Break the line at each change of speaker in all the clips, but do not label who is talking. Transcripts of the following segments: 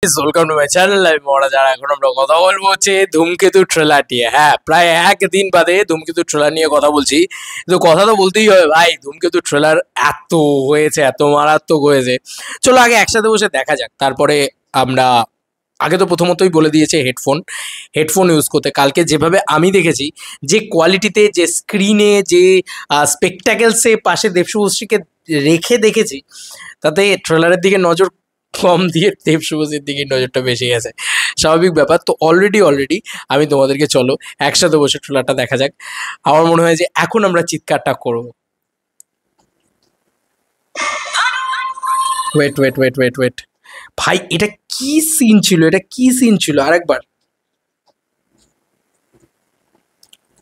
Welcome to my channel. আমি মরা যারা এখন আমরা কথা বলবো হচ্ছে ধূমকেতু ট্রেলার নিয়ে। হ্যাঁ, প্রায় একদিন বাদে ধূমকেতু ট্রেলার নিয়ে কথা বলছি, কিন্তু কথা তো বলতেই হবে ভাই। ধূমকেতু ট্রেলার এত হয়েছে, এত মারাত্মক হয়েছে। চলো আগে একসাথে বসে দেখা যাক, তারপরে আমরা আগে তো প্রথমতই বলে দিয়েছে হেডফোন ইউজ করতে। কালকে যেভাবে আমি দেখেছি, যে কোয়ালিটিতে, যে স্ক্রিনে, যে স্পেকটাকেলসে পাশে দেবশুভশ্রীকে রেখে দেখেছি, তাতে ট্রেলারের দিকে নজর কম দিয়ে দেবশুভশ্রীর দিকে নজরটা বেশি গেছে। স্বাভাবিক ব্যাপার। তো অলরেডি আমি তোমাদেরকে চলো একসাথে বসে ট্রেলারটা দেখা যাক। আমার মনে হয় যে এখন আমরা চিৎকারটা করবো। ওয়েট ভাই, এটা কি সিন ছিল, আরেকবার।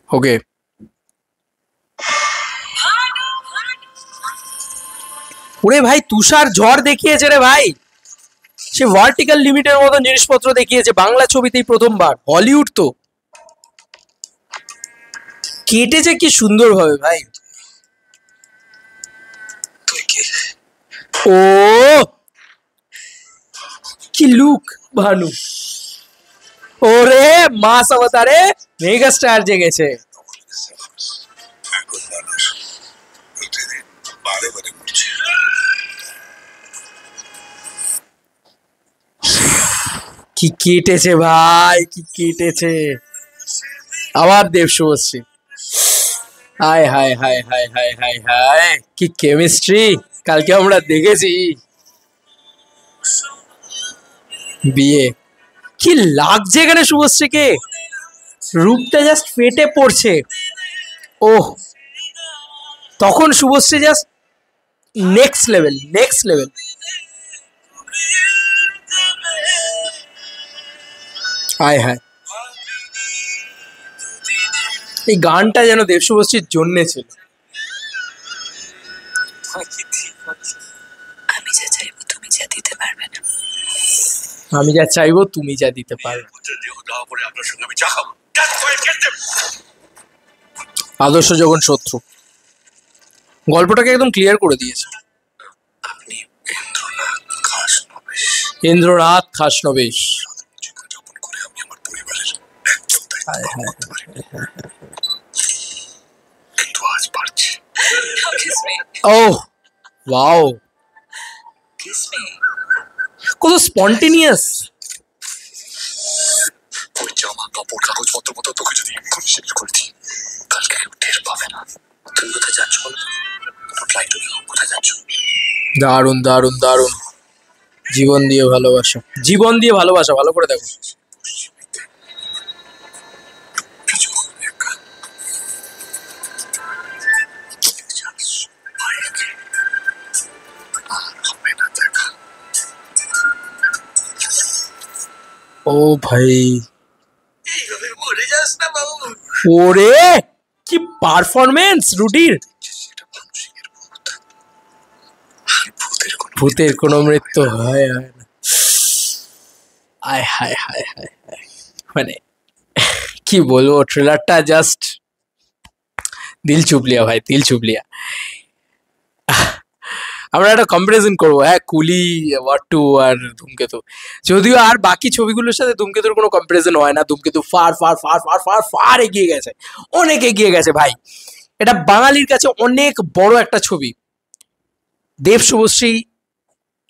ওকে, ওরে ভাই, তুষার ঝড় দেখিয়েছে রে ভাই। সে ভার্টিক্যাল লিমিটের মতো জিনিসপত্র দেখিয়েছে বাংলা ছবিতেই প্রথমবার। হলিউড তো কেটেছে কি সুন্দর ভাবে ভাই। ও কি লুক ভানু। ওরে মাস অবতারে মেগা স্টার জেগেছে। কি কেটেছে ভাই, কি কেটেছে। আবার দেবশুভশ্রী। হায় হায় হায় হায় হায় হায় হায়, কি কেমিস্ট্রি কালকে আমরা দেখেছি। বিয়ে কি লাগছে এখানে শুভশ্রীকে, রূপটা জাস্ট ফেটে পড়ছে। ওহ, তখন শুভশ্রী জাস্ট নেক্সট লেভেল। হায় হায়, এই গানটা যেন দেবশুভশ্রীর জন্যে ছিল। আমি যা চাইবো তুমি যা দিতে পারবে না। আদর্শ যখন শত্রু, গল্পটাকে একদম ক্লিয়ার করে দিয়েছে। ইন্দ্রনাথ খাসনবিশ। ওহ ওয়াও, কত স্পন্টেনিয়াস। জামা কাপড় কাগজপত্র মতো তোকে যদি এক্ষুনি শেষ করে দিই, কালকে কেউ টের পাবে না। তুমি কোথায় যাচ্ছ বলো? কোথায় যাচ্ছ? দারুণ দারুণ দারুণ। জীবন দিয়ে ভালোবাসা, ভালো করে দেখো। ও ভাই, ওরে কি পারফরমেন্স রুডির। ভূতের কোনো মৃত্যু হয় না। আয় হায় হায় হায় হায়, মানে কি বলবো, ট্রেলারটা জাস্ট দিল চুপলিয়া ভাই, দিল চুপলিয়া। আমরা একটা কম্পারিজন করবো, হ্যাঁ, কুলি, ওয়াট টু আর ধূমকেতু। যদিও আর বাকি ছবিগুলোর সাথে ধূমকেতুর কোনো কম্পারিজন হয় না। ধূমকেতু far far far far far far এগিয়ে গেছে, অনেক এগিয়ে গেছে ভাই। এটা বাঙালির কাছে অনেক বড় একটা ছবি। দেব শুভশ্রী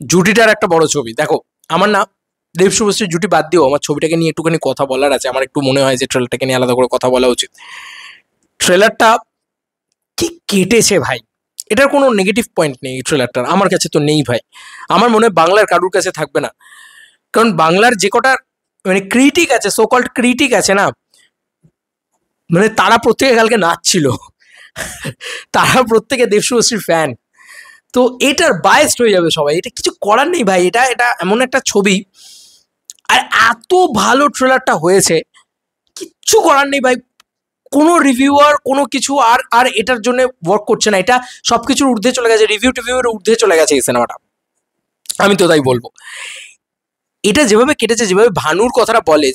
জুটিটার একটা বড় ছবি। দেখো, আমার না দেব শুভশ্রীর জুটি বাদ দিও, আমার ছবিটাকে নিয়ে একটুখানি কথা বলার আছে। আমার একটু মনে হয় যে ট্রেলারটাকে নিয়ে আলাদা করে কথা বলা উচিত। ট্রেলারটা কি কেটেছে ভাই, এটার কোনো নেগেটিভ পয়েন্ট নেই ট্রেলারটার, আমার কাছে তো নেই ভাই। আমার মনে হয় বাংলার কারুর কাছে থাকবে না, কারণ বাংলার যে কটা মানে ক্রিটিক আছে, সো কল্ড ক্রিটিক আছে না, মানে তারা প্রত্যেকে কালকে নাচছিল। তারা প্রত্যেকে দেবশুভশ্রীর ফ্যান। তো এটার বায়াসড হয়ে যাবে সবাই, এটা কিছু করার নেই ভাই। এটা এমন একটা ছবি, আর এত ভালো ট্রেলারটা হয়েছে, কিচ্ছু করার নেই ভাই। কোনো রিভিউয়ার কোনো কিছু আর এটার জন্য ওয়ার্ক করছে না। এটা সবকিছুর ঊর্ধ্বে চলে গেছে, রিভিউর ঊর্ধ্বে চলে গেছে এই সিনেমাটা, আমি তো তাই বলবো। এটা যেভাবে কেটেছে, যেভাবে ভানুর কথাটা বলে,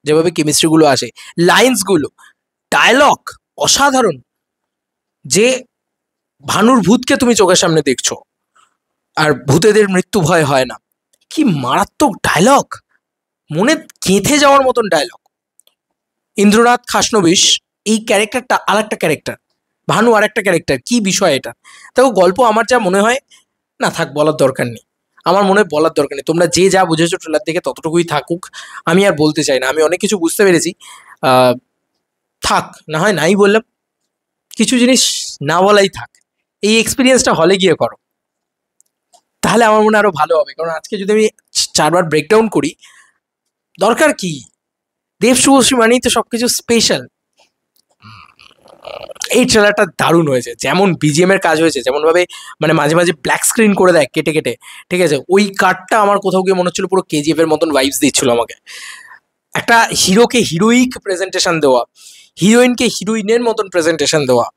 যেভাবে কেমিস্ট্রিগুলো আসে, লাইন্সগুলো, ডায়লগ অসাধারণ। যে ভানুর ভূতকে তুমি চোখের সামনে দেখছো, আর ভূতেদের মৃত্যু ভয় হয় না, কি মারাত্মক ডায়লগ, মনে গেঁথে যাওয়ার মতন ডায়লগ। ইন্দ্রনাথ খাসনবিশ এই ক্যারেক্টারটা আর একটা ক্যারেক্টার, ভানু আর একটা ক্যারেক্টার, কি বিষয় এটা। দেখো গল্প আমার যা মনে হয়, না থাক বলার দরকার নেই, আমার মনে হয় বলার দরকার নেই, তোমরা যে যা বুঝেছো ট্রেলার দেখে ততটুকুই থাকুক, আমি আর বলতে চাই না, আমি অনেক কিছু বুঝতে পেরেছি। থাক, না হয় নাই বললাম, কিছু জিনিস না বলাই থাক, এই এক্সপিরিয়েন্সটা হলে গিয়ে করো, তাহলে আমার মনে হয় আরো ভালো হবে। কারণ আজকে যদি আমি 4বার ব্রেকডাউন করি, দরকার কি, দেব শুভশ্রী মানেই তো সবকিছু স্পেশাল। এই ট্রেলারটা দারুণ হয়েছে, যেমন বিজিএম এর কাজ হয়েছে, যেমন ভাবে মানে মাঝে মাঝে ব্ল্যাক স্ক্রিন করে দেয় কেটে কেটে, ঠিক আছে, ওই কাটটা আমার কোথাও গিয়ে মনে হচ্ছিল পুরো কেজিএফ এর মতন ভাইবস দিচ্ছিল আমাকে। একটা হিরোকে হিরোইক প্রেজেন্টেশন দেওয়া, হিরোইনকে হিরোইনের মতন প্রেজেন্টেশন দেওয়া,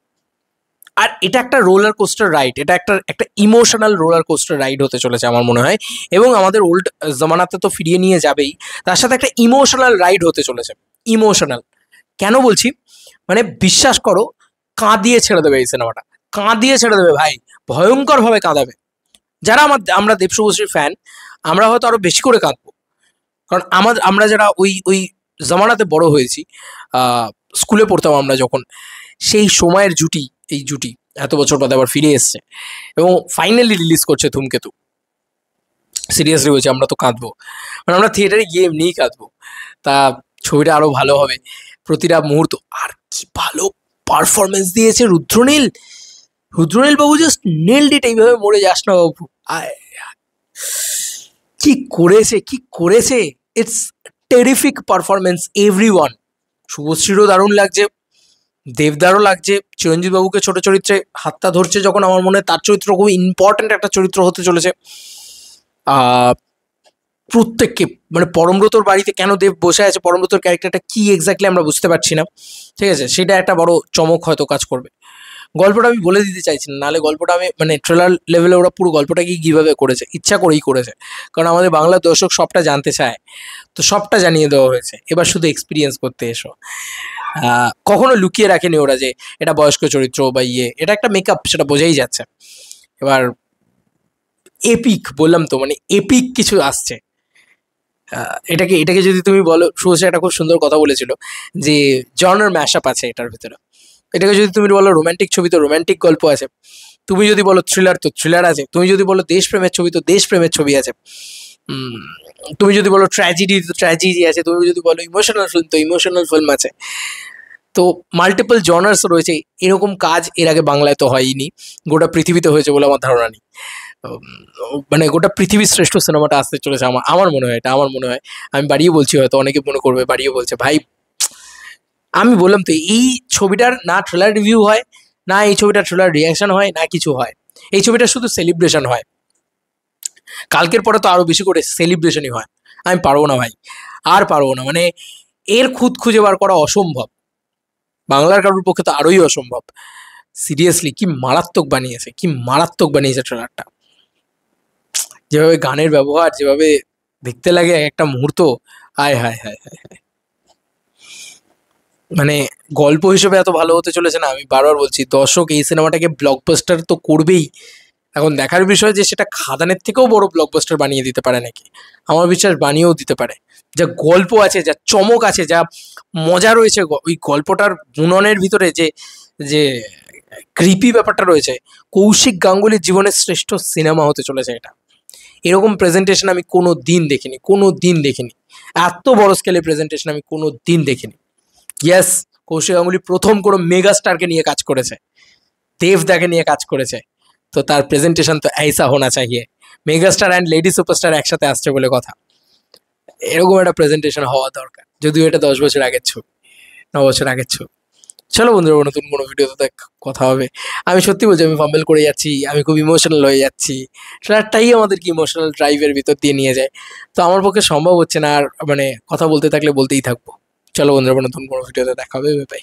আর এটা একটা রোলার কোস্টার রাইড, এটা একটা একটা ইমোশনাল রোলার কোস্টার রাইড হতে চলেছে আমার মনে হয়, এবং আমাদের ওল্ড জমানাতে তো ফিরিয়ে নিয়ে যাবেই, তার সাথে একটা ইমোশনাল রাইড হতে চলেছে। ইমোশনাল কেন বলছি, মানে বিশ্বাস করো, কাঁদিয়ে ছেড়ে দেবে এই সিনেমাটা, কাঁদিয়ে ছেড়ে দেবে ভাই, ভয়ঙ্করভাবে কাঁদাবে। যারা আমরা দেব শুভশ্রীর ফ্যান, আমরা হয়তো আরো বেশি করে কাঁদবো, কারণ আমরা যারা ওই ওই জমানাতে বড় হয়েছি, স্কুলে পড়তাম আমরা যখন, সেই সময়ের জুটি, এই জুটি এত বছর বাদে আবার ফিরে এসছে এবং ফাইনালি রিলিজ করছে ধূমকেতু। সিরিয়াসলি বলছি, আমরা তো কাঁদবো, মানে আমরা থিয়েটারে গিয়ে এমনিই কাঁদবো, তা ছবিটা আরো ভালো হবে প্রতিটা মুহূর্ত। আর কি ভালো পারফরমেন্স দিয়েছে রুদ্রনীল, রুদ্রনীল বাবু জাস্ট নেলড ইট, এইভাবে মরে যাস না বাবু, কি করেছে, কি করেছে, ইটস টেরিফিক পারফরমেন্স এভরিওয়ান। শুভশ্রীরও দারুণ লাগছে, দেবদারও লাগছে, চিরঞ্জিত বাবুকে ছোট চরিত্রে হাতটা ধরছে যখন, আমার মনে হয় তার চরিত্র খুব ইম্পর্ট্যান্ট একটা চরিত্র হতে চলেছে। প্রত্যেককে মানে পরমব্রতর বাড়িতে কেন দেব বসে আছে, পরমব্রতর ক্যারেক্টারটা কি এক্স্যাক্টলি আমরা বুঝতে পারছি না, ঠিক আছে, সেটা একটা বড় চমক হয়তো কাজ করবে। গল্পটা আমি বলে দিতে চাইছি না, নাহলে গল্পটা আমি মানে ট্রেলার লেভেলে ওরা পুরো গল্পটাকে কীভাবে করেছে, ইচ্ছা করেই করেছে, কারণ আমাদের বাংলার দর্শক সবটা জানতে চায়, তো সবটা জানিয়ে দেওয়া হয়েছে, এবার শুধু এক্সপিরিয়েন্স করতে এসো। কখনো লুকিয়ে রাখেনি ওরা যে এটা বয়স্ক চরিত্র বা এটা একটা মেকআপ, সেটা বোঝাই যাচ্ছে। এবার এপিক বললাম তো, মানে এপিক কিছু আসছে। এটাকে যদি তুমি বলো, শুভশ্রী একটা খুব সুন্দর কথা বলেছিল যে জনার ম্যাশআপ আছে এটার ভিতরে। এটাকে যদি তুমি বলো রোম্যান্টিক ছবি, তো রোম্যান্টিক গল্প আছে, তুমি যদি বলো থ্রিলার, তো থ্রিলার আছে, তুমি যদি বলো দেশপ্রেমের ছবি, তো দেশপ্রেমের ছবি আছে, তুমি যদি বলো ট্র্যাজেডি, তো ট্র্যাজেডি আছে, তুমি যদি বলো ইমোশনাল ফিল্ম, তো ইমোশনাল ফিল্ম আছে। তো মাল্টিপল জনার্স রয়েছে, এরকম কাজ এর আগে বাংলায় তো হয়নি, গোটা পৃথিবীতে হয়েছে বলে আমার ধারণা নেই। মানে গোটা পৃথিবীর শ্রেষ্ঠ সিনেমাটা আসতে চলেছে, আমার মনে হয়, এটা আমার মনে হয়। আমি বাড়িয়ে বলছি, হয়তো অনেকে মনে করবে বাড়িয়ে বলছে, ভাই আমি বললাম তো, এই ছবিটার না ট্রেলার রিভিউ হয়, না এই ছবিটার ট্রেলার রিয়াকশন হয়, না কিছু হয়, এই ছবিটা শুধু সেলিব্রেশন হয়। কালকের পরে তো আরো বেশি করে সেলিব্রেশনই হয়। আমি পারবো না ভাই, আর পারবো না, মানে এর খুঁত খুঁজে বার করা অসম্ভব, বাংলার কারোর পক্ষে তো আরোই অসম্ভব। সিরিয়াসলি কি মারাত্মক বানিয়েছে, কি মারাত্মক বানিয়েছে ট্রেলারটা, যেভাবে গানের ব্যবহার, যেভাবে দেখতে লাগে একটা মুহূর্ত, আয় হায় হায় হায় হায়, মানে গল্প হিসেবে এত ভালো হতে চলেছে না। আমি বারবার বলছি, দর্শক এই সিনেমাটাকে ব্লকবাস্টার তো করবেই, এখন দেখার বিষয় যে সেটা খাদানের থেকেও বড় ব্লকবাস্টার বানিয়ে দিতে পারে নাকি, আমার বিশ্বাস বানিয়েও দিতে পারে। যা গল্প আছে, যা চমক আছে, যা মজা রয়েছে ওই গল্পটার বুননের ভিতরে, যে যে ক্রিপি ব্যাপারটা রয়েছে, কৌশিক গাঙ্গুলির জীবনের শ্রেষ্ঠ সিনেমা হতে চলেছে এটা। এরকম প্রেজেন্টেশন আমি কোনো দিন দেখিনি, কোনো দিন দেখিনি, এত বড় স্কেলে প্রেজেন্টেশন আমি কোনো দিন দেখিনি। ইয়েস, কৌশিক গাঙ্গুলি প্রথম কোনো মেগা স্টারকে নিয়ে কাজ করেছে, দেবদাকে নিয়ে কাজ করেছে, তো তার প্রেজেন্টেশন তো ऐसा होना चाहिए, mega star and lady superstar একসাথে আসছে বলে কথা, এরকম একটা প্রেজেন্টেশন হওয়া দরকার, যদিও এটা 10 বছর আগের ছবি, 9 বছর আগের ছবি। চলো বন্ধুরা, নতুন কোনো ভিডিওতে কথা হবে। আমি সত্যি বলছি, আমি ফাম্বেল করে যাচ্ছি, আমি খুব ইমোশনাল হয়ে যাচ্ছি, ট্রেলারটাই আমাদেরকে ইমোশনাল ড্রাইভের ভিতর দিয়ে নিয়ে যায়, তো আমার পক্ষে সম্ভব হচ্ছে না আর, মানে কথা বলতে থাকলে বলতেই থাকবো। চলো বন্ধুরা, নতুন কোনো ভিডিওতে দেখা হবে, বাই।